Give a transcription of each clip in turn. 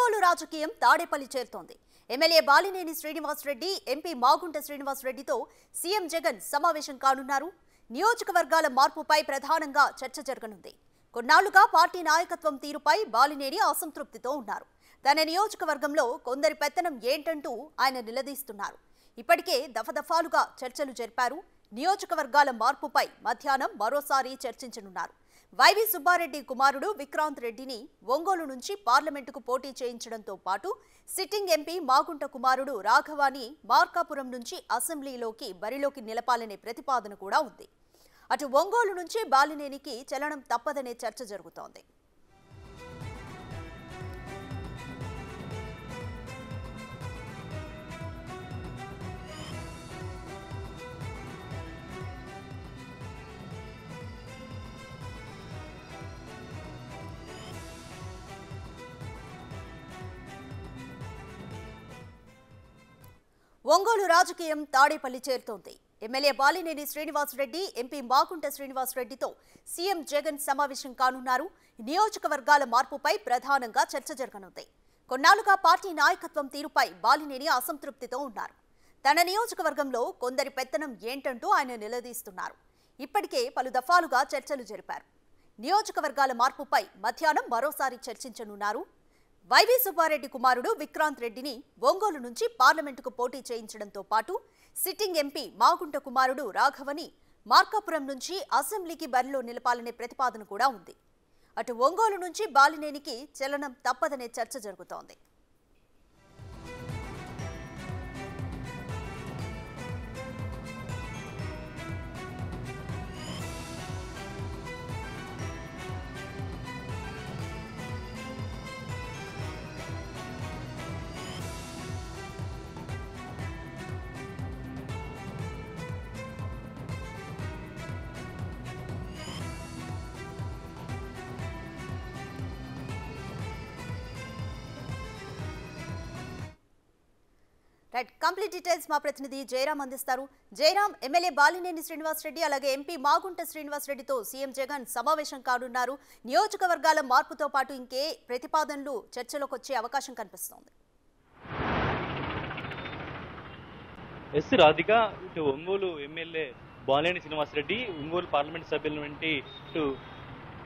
ఒంగోలు రాజకీయం తాడేపల్లి చేరుతోంది. MLA Balineni Srinivasa Reddy, MP Magunta శ్రీనివాసరెడ్డితో సీఎం జగన్ సమావేశం కానున్నారు. నియోజకవర్గాల మార్పుపై ప్రధానంగా చర్చ జరగనుంది. కొన్నాళ్లుగా పార్టీ నాయకత్వం తీరుపై బాలినేని అసంతృప్తితో ఉన్నారు. తన నియోజకవర్గంలో కొందరి పెత్తనం ఏంటంటూ ఆయన నిలదీస్తున్నారు. ఇప్పటికే దఫదఫాలుగా చర్చలు జరిపారు. నియోజకవర్గాల మార్పుపై మధ్యాహ్నం మరోసారి చర్చించనున్నారు. వైవి సుబ్బారెడ్డి కుమారుడు విక్రాంత్ రెడ్డిని ఒంగోలు నుంచి పార్లమెంటుకు పోటీ చేయించడంతో పాటు సిట్టింగ్ ఎంపీ మాగుంట కుమారుడు రాఘవాని మార్కాపురం నుంచి అసెంబ్లీలోకి బరిలోకి నిలపాలనే ప్రతిపాదన కూడా ఉంది. అటు ఒంగోలు నుంచి బాలినేనికి చలనం తప్పదనే చర్చ జరుగుతోంది. ఒంగోలు రాజకీయం తాడేపల్లి చేరుతోంది. ఎమ్మెల్యే బాలినేని శ్రీనివాసరెడ్డి, ఎంపీ మాగుంట శ్రీనివాసరెడ్డితో సీఎం జగన్ సమావేశం కానున్నారు. నియోజకవర్గాల మార్పుపై ప్రధానంగా చర్చ జరగనుంది. కొన్నాళ్లుగా పార్టీ నాయకత్వం తీరుపై బాలినేని అసంతృప్తితో ఉన్నారు. తన నియోజకవర్గంలో కొందరి పెత్తనం ఏంటంటూ ఆయన నిలదీస్తున్నారు. ఇప్పటికే పలు దఫాలుగా చర్చలు జరిపారు. నియోజకవర్గాల మార్పుపై మధ్యాహ్నం మరోసారి చర్చించనున్నారు. వైవి సుబ్బారెడ్డి కుమారుడు విక్రాంత్ రెడ్డిని ఒంగోలు నుంచి పార్లమెంటుకు పోటీ చేయించడంతో పాటు సిట్టింగ్ ఎంపీ మాగుంట కుమారుడు రాఘవని మార్కాపురం నుంచి అసెంబ్లీకి బరిలో నిలపాలనే ప్రతిపాదన కూడా ఉంది. అటు ఒంగోలు నుంచి బాలినేనికి చలనం తప్పదనే చర్చ జరుగుతోంది. కంప్లీట్ డీటెయిల్స్ మా ప్రతినిధి జయరాం అందిస్తారు. జయరాం, ఎమ్మెల్యే బాలినేని శ్రీనివాసరెడ్డి అలాగే ఎంపీ మాగుంట శ్రీనివాసరెడ్డితో సీఎం జగన్ సమావేశం కానున్నారు. నియోజకవర్గాల మార్పుతో పాటు ఇంకే ప్రతిపాదనలు చర్చలోకి వచ్చే అవకాశం కనిపిస్తోంది? ఎస్ రాధిక, ఇటు ఒంగోలు ఎమ్మెల్యే బాలినేని శ్రీనివాసరెడ్డి, ఒంగోలు పార్లమెంట్ సభ్యుల నుండి ఇటు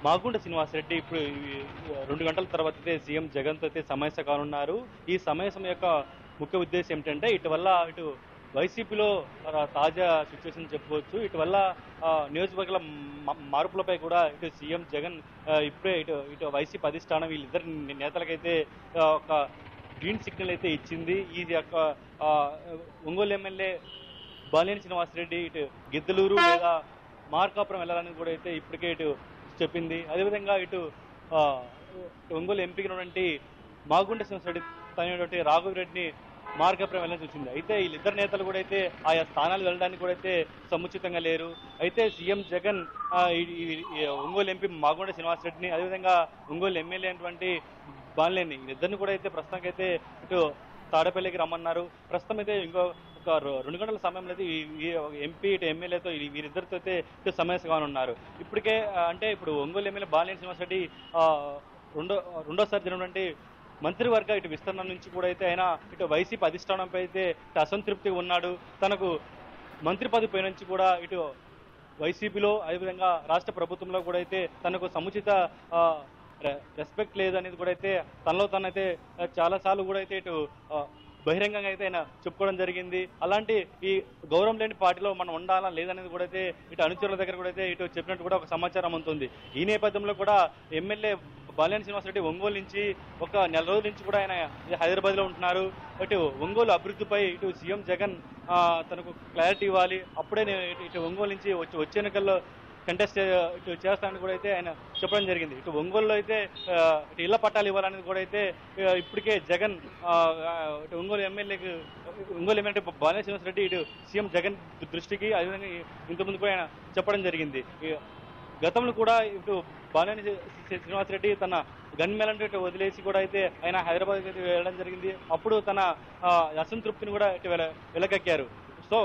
మాగుంట శ్రీనివాసరెడ్డి ఇప్పుడు 2 గంటల తర్వాత అయితే సీఎం జగన్తో అయితే సమావేశం కానున్నారు. ఈ సమావేశం యొక్క ముఖ్య ఉద్దేశం ఏమిటంటే ఇటువల్ల ఇటు వైసీపీలో తాజా సిచ్యువేషన్ చెప్పుకోవచ్చు. ఇటువల్ల నియోజకవర్గాల మార్పులపై కూడా ఇటు సీఎం జగన్ ఇప్పుడే ఇటు వైసీపీ అధిష్టానం వీళ్ళిద్దరు నేతలకైతే ఒక గ్రీన్ సిగ్నల్ అయితే ఇచ్చింది. ఇది యొక్క ఒంగోలు ఎమ్మెల్యే బాలినేని శ్రీనివాసరెడ్డి ఇటు గిద్దలూరు లేదా మార్కాపురం వెళ్ళాలని కూడా అయితే ఇప్పటికే ఇటు చెప్పింది. అదేవిధంగా ఇటు ఒంగోలు ఎంపీకి ఉన్నటువంటి మాగుంట శ్రీనివాసరెడ్డి తనటువంటి రాఘవరెడ్డిని మార్కాపురం వెళ్ళాలని చూసింది. అయితే వీళ్ళిద్దరు నేతలు కూడా అయితే ఆయా స్థానాలు వెళ్ళడానికి కూడా అయితే సముచితంగా లేరు. అయితే సీఎం జగన్ ఒంగోలు ఎంపీ మాగుంట శ్రీనివాసరెడ్డిని అదేవిధంగా ఒంగోలు ఎమ్మెల్యే అయినటువంటి బాలినేని వీళ్ళిద్దరిని కూడా అయితే ప్రస్తుతానికైతే ఇటు తాడేపల్లికి రమ్మన్నారు. ప్రస్తుతం అయితే ఒక 2 గంటల సమయంలో అయితే ఎంపీ ఇటు ఎమ్మెల్యేతో వీరిద్దరితో అయితే ఇటు సమావేశం కానున్నారు. ఇప్పటికే అంటే ఇప్పుడు ఒంగోలు ఎమ్మెల్యే బాలినేని శ్రీనివాసరెడ్డి రెండోసారి జరిగినటువంటి మంత్రివర్గ ఇటు విస్తరణ నుంచి కూడా అయితే ఆయన ఇటు వైసీపీ అధిష్టానంపై అయితే ఇటు అసంతృప్తిగా ఉన్నాడు. తనకు మంత్రి పదవి పై నుంచి కూడా ఇటు వైసీపీలో అదేవిధంగా రాష్ట్ర ప్రభుత్వంలో కూడా అయితే తనకు సముచిత రెస్పెక్ట్ లేదు అనేది కూడా అయితే తనలో తనైతే చాలాసార్లు కూడా అయితే ఇటు బహిరంగంగా అయితే ఆయన చెప్పుకోవడం జరిగింది. అలాంటి ఈ గౌరవం లేని పార్టీలో మనం ఉండాలా లేదనేది కూడా అయితే ఇటు అనుచరుల దగ్గర కూడా అయితే ఇటు చెప్పినట్టు కూడా ఒక సమాచారం ఉంటుంది. ఈ నేపథ్యంలో కూడా ఎమ్మెల్యే బాలినేని శ్రీనివాసరెడ్డి ఒంగోలు నుంచి ఒక నెల రోజుల నుంచి కూడా ఆయన హైదరాబాద్లో ఉంటున్నారు. ఇటు ఒంగోలు అభివృద్ధిపై ఇటు సీఎం జగన్ తనకు క్లారిటీ ఇవ్వాలి. అప్పుడే నేను ఇటు ఒంగోలు నుంచి వచ్చే ఎన్నికల్లో కంటెస్ట్ ఇటు చేస్తానని కూడా అయితే ఆయన చెప్పడం జరిగింది. ఇటు ఒంగోలులో అయితే ఇటు ఇళ్ల పట్టాలు ఇవ్వాలనేది కూడా అయితే ఇప్పటికే జగన్ ఇటు ఒంగోలు ఎమ్మెల్యే బాలినేని శ్రీనివాసరెడ్డి ఇటు సీఎం జగన్ దృష్టికి అదేవిధంగా ఇంతకుముందు కూడా ఆయన చెప్పడం జరిగింది. గతంలో కూడా ఇటు బాలినేని శ్రీనివాసరెడ్డి తన గన్మెన్ వదిలేసి కూడా అయితే ఆయన హైదరాబాద్ వెళ్ళడం జరిగింది. అప్పుడు తన అసంతృప్తిని కూడా ఇటు వెలగక్కారు. సో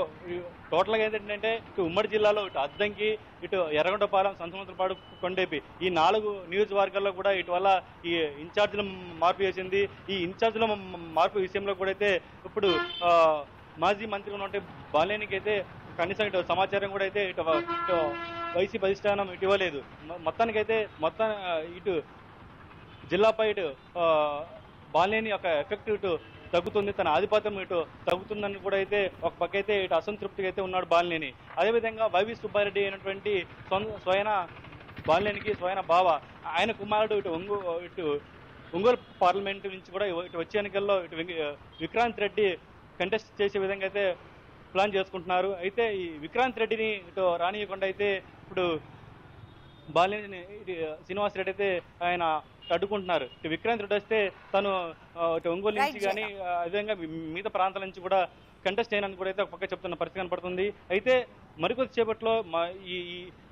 టోటల్గా ఏంటంటే ఇటు ఉమ్మడి జిల్లాలో ఇటు అద్దంకి, ఇటు ఎర్రగొండపాలెం, సంతమంత్రపాడు, కొండేపి ఈ 4 నియోజకవర్గాల్లో కూడా ఇటువల్ల ఈ ఇన్ఛార్జీల మార్పు చేసింది. ఈ ఇన్ఛార్జీల మార్పు విషయంలో కూడా అయితే ఇప్పుడు మాజీ మంత్రిగా ఉన్నట్టు బాలినేనికి అయితే కనీసం ఇటు సమాచారం కూడా అయితే ఇటు వైసీపీ అధిష్టానం ఇటు ఇవ్వలేదు. మొత్తానికైతే ఇటు జిల్లాపై ఇటు బాలినేని యొక్క ఎఫెక్ట్ ఇటు తగ్గుతుంది, తన ఆధిపత్యం ఇటు తగ్గుతుందని కూడా అయితే ఒక పక్క అయితే ఇటు అసంతృప్తిగా అయితే ఉన్నాడు బాలినేని. అదేవిధంగా వైవి సుబ్బారెడ్డి అయినటువంటి స్వయన బాలినేనికి స్వయన బావ, ఆయన కుమారుడు ఇటు ఒంగోలు పార్లమెంటు నుంచి కూడా ఇటు వచ్చే ఎన్నికల్లో ఇటు విక్రాంత్ రెడ్డి కంటెస్ట్ చేసే విధంగా అయితే ప్లాన్ చేసుకుంటున్నారు. అయితే ఈ విక్రాంత్ రెడ్డిని ఇటు రానియకుండా అయితే ఇప్పుడు బాలినేని శ్రీనివాసరెడ్డి అయితే ఆయన అడ్డుకుంటున్నారు. ఇటు విక్రాంత్ రెడ్డి వస్తే తను ఇటు ఒంగోలు నుంచి కానీ అదేవిధంగా మిగతా ప్రాంతాల నుంచి కూడా కంటెస్ట్ చేయడానికి కూడా అయితే ఒక పక్క చెప్తున్న పరిస్థితి కనపడుతుంది. అయితే మరికొద్ది సేపట్లో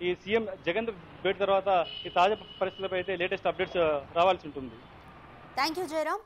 ఈ సీఎం జగన్ భేటీ తర్వాత ఈ తాజా పరిస్థితులపై అయితే లేటెస్ట్ అప్డేట్స్ రావాల్సి ఉంటుంది. Thank you Jayaram.